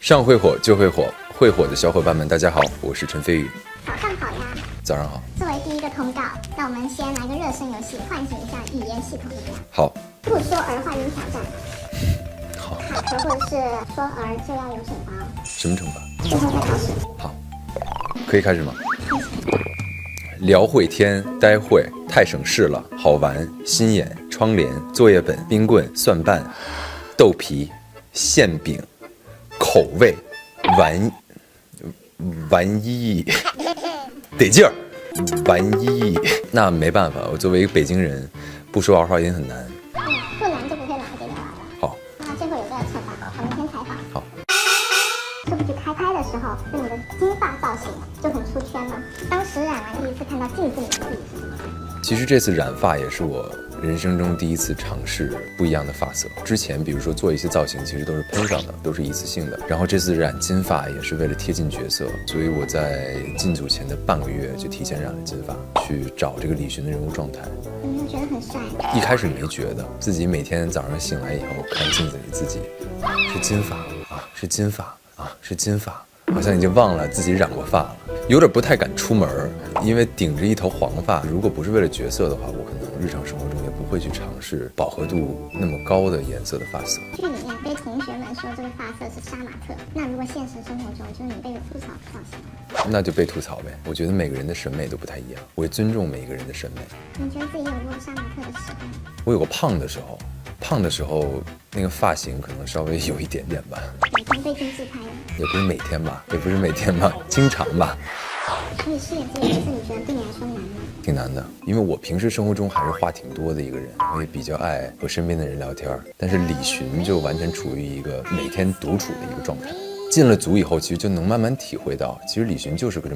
上会火就会火，会火的小伙伴们，大家好，我是陈飞宇。早上好呀！早上好。作为第一个通告，那我们先来个热身游戏，唤醒一下语言系统，怎么样？好。不说儿化音挑战。好。考核或者是说儿就要有惩罚。什么惩罚？最后再考试。好，可以开始吗？聊会天，待会，太省事了，好玩，心眼，窗帘，作业本，冰棍，蒜瓣，豆皮，馅饼，口味，玩意，得劲儿，玩意。那没办法，我作为一个北京人，不说儿化音很难。不难就不会难，给你来了。好。那最后有个惩罚，我们先采访。好。这部剧开拍的时候，对你的金发造型就很出圈了。当时冉冉第一次看到镜子里的自己是什么感觉？其实这次染发也是我人生中第一次尝试不一样的发色。之前比如说做一些造型，其实都是喷上的，都是一次性的。然后这次染金发也是为了贴近角色，所以我在进组前的半个月就提前染了金发，去找这个李寻的人物状态。有没有觉得很帅？一开始没觉得，自己每天早上醒来以后看镜子里自己是金发啊，是金发啊，是金发。好像已经忘了自己染过发了，有点不太敢出门，因为顶着一头黄发，如果不是为了角色的话，我可能日常生活中也不会去尝试饱和度那么高的颜色的发色。剧里面被同学们说这个发色是杀马特，那如果现实生活中就是你被吐槽造型了，那就被吐槽呗。我觉得每个人的审美都不太一样，我也尊重每一个人的审美。你觉得自己有过杀马特的时候？我有过胖的时候，那个发型可能稍微有一点点吧。每天被镜自拍的？也不是每天吧，也不是每天吧，经常吧。所以饰演这个角色，你觉得对你来说难吗？挺难的，因为我平时生活中还是话挺多的一个人，我也比较爱和身边的人聊天。但是李寻就完全处于一个每天独处的一个状态。进了组以后，其实就能慢慢体会到，其实李寻就是个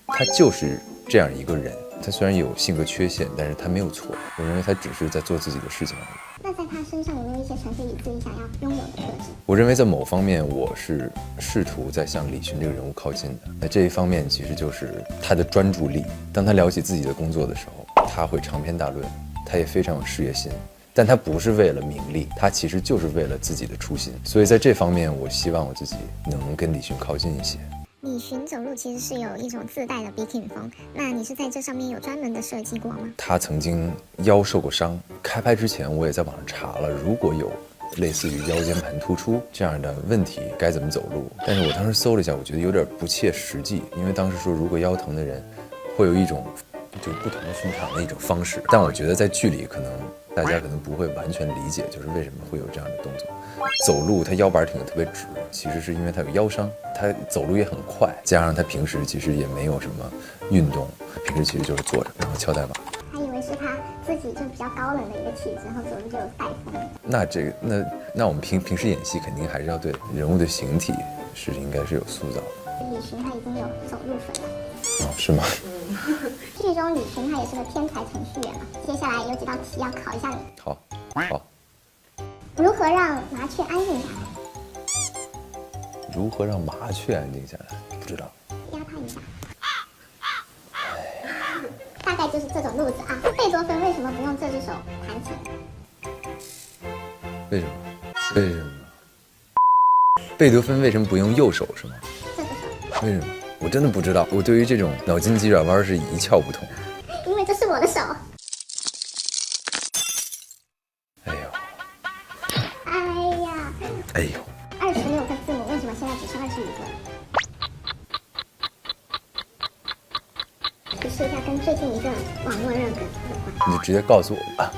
他就是这样一个人。他虽然有性格缺陷，但是他没有错。我认为他只是在做自己的事情而已。那在他身上有没有一些陈飞宇自己想要拥有的特质？我认为在某方面，我是试图在向李寻这个人物靠近的。那这一方面其实就是他的专注力。当他聊起自己的工作的时候，他会长篇大论，他也非常有事业心。但他不是为了名利，他其实就是为了自己的初心。所以在这方面，我希望我自己能跟李寻靠近一些。李寻走路其实是有一种自带的 Biking 风，那你是在这上面有专门的设计过吗？他曾经腰受过伤，开拍之前我也在网上查了，如果有类似于腰间盘突出这样的问题该怎么走路，但是我当时搜了一下，我觉得有点不切实际，因为当时说如果腰疼的人会有一种就不同寻常的一种方式，但我觉得在剧里可能大家可能不会完全理解，就是为什么会有这样的动作。走路他腰板挺得特别直，其实是因为他有腰伤，他走路也很快，加上他平时其实也没有什么运动，平时其实就是坐着然后敲代码。还以为是他自己就比较高冷的一个气质，然后走路就有带风。那我们平时演戏肯定还是要对人物的形体应该是有塑造的。李寻他已经有走路粉了。哦，是吗？剧中李寻他也是个天才程序员嘛，接下来有几道题要考一下你。好。如何让麻雀安静下来？如何让麻雀安静下来？不知道。压它一下。大概就是这种路子啊。贝多芬为什么不用这只手弹琴？为什么？贝多芬为什么不用右手是吗？这只手。为什么？我真的不知道。我对于这种脑筋急转弯是一窍不通。因为这是我的手。哎呦，26个字母为什么现在只剩25个？提示一下，跟最近一个网络热梗有关。你就直接告诉我吧。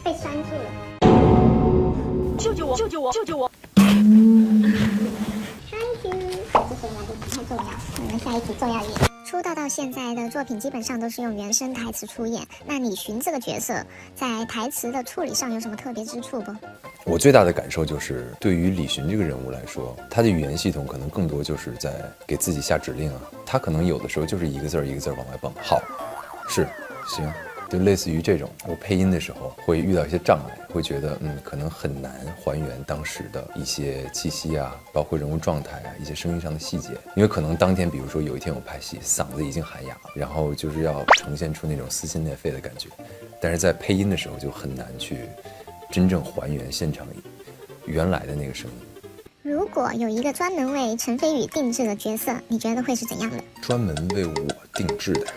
被拴住了！救救我！救救我！救救我 ！Thank you， 这些难度不太重要。我们下一题重要一点。出道到现在的作品基本上都是用原声台词出演，那李寻这个角色在台词的处理上有什么特别之处不？我最大的感受就是，对于李寻这个人物来说，他的语言系统可能更多就是在给自己下指令啊。他可能有的时候就是一个字儿一个字儿往外蹦，好，是，行，就类似于这种。我配音的时候会遇到一些障碍，会觉得可能很难还原当时的一些气息啊，包括人物状态啊，一些声音上的细节。因为可能当天，比如说有一天我拍戏，嗓子已经喊哑了，然后就是要呈现出那种撕心裂肺的感觉，但是在配音的时候就很难去真正还原现场原来的那个声音。如果有一个专门为陈飞宇定制的角色，你觉得会是怎样的？专门为我定制的。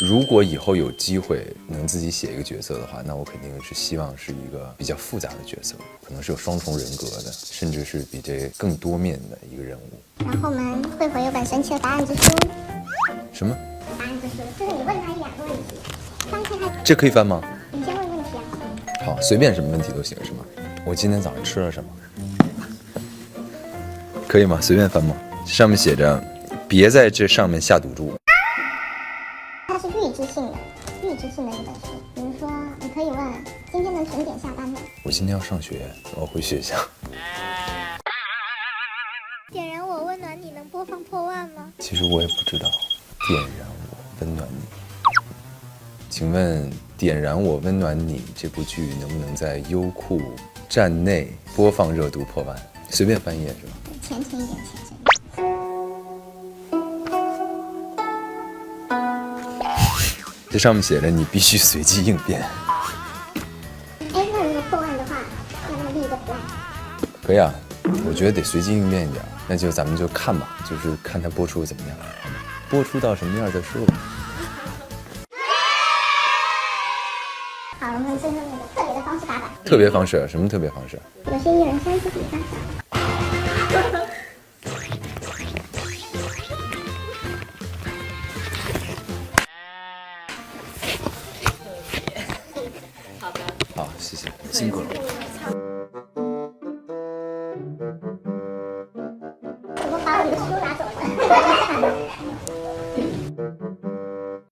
如果以后有机会能自己写一个角色的话，那我肯定是希望是一个比较复杂的角色，可能是有双重人格的，甚至是比这更多面的一个人物。然后我们会有本神奇的答案之书。什么？答案之书就是你问他1-2个问题，翻开他，这可以翻吗？你先问问题啊。好，随便什么问题都行是吗？我今天早上吃了什么？可以吗？随便翻吗？上面写着，别在这上面下赌注。它是预知性的一本书。比如说，你可以问今天能几点下班呢？我今天要上学，我要回学校。点燃我温暖你能播放破万吗？其实我也不知道。点燃我温暖你，请问《点燃我温暖你》这部剧能不能在优酷站内播放热度破万？随便翻页是吧？虔诚一点。这上面写着你必须随机应变。哎，那如果破万的话，要不要立一个 flag？可以啊，我觉得得随机应变一点，那就咱们就看吧，就是看它播出怎么样，好吗？播出到什么样再说吧。好，我们最后那个特别的方式打板。特别方式？什么特别方式？有些艺人3次比赛。好，谢谢，辛苦了。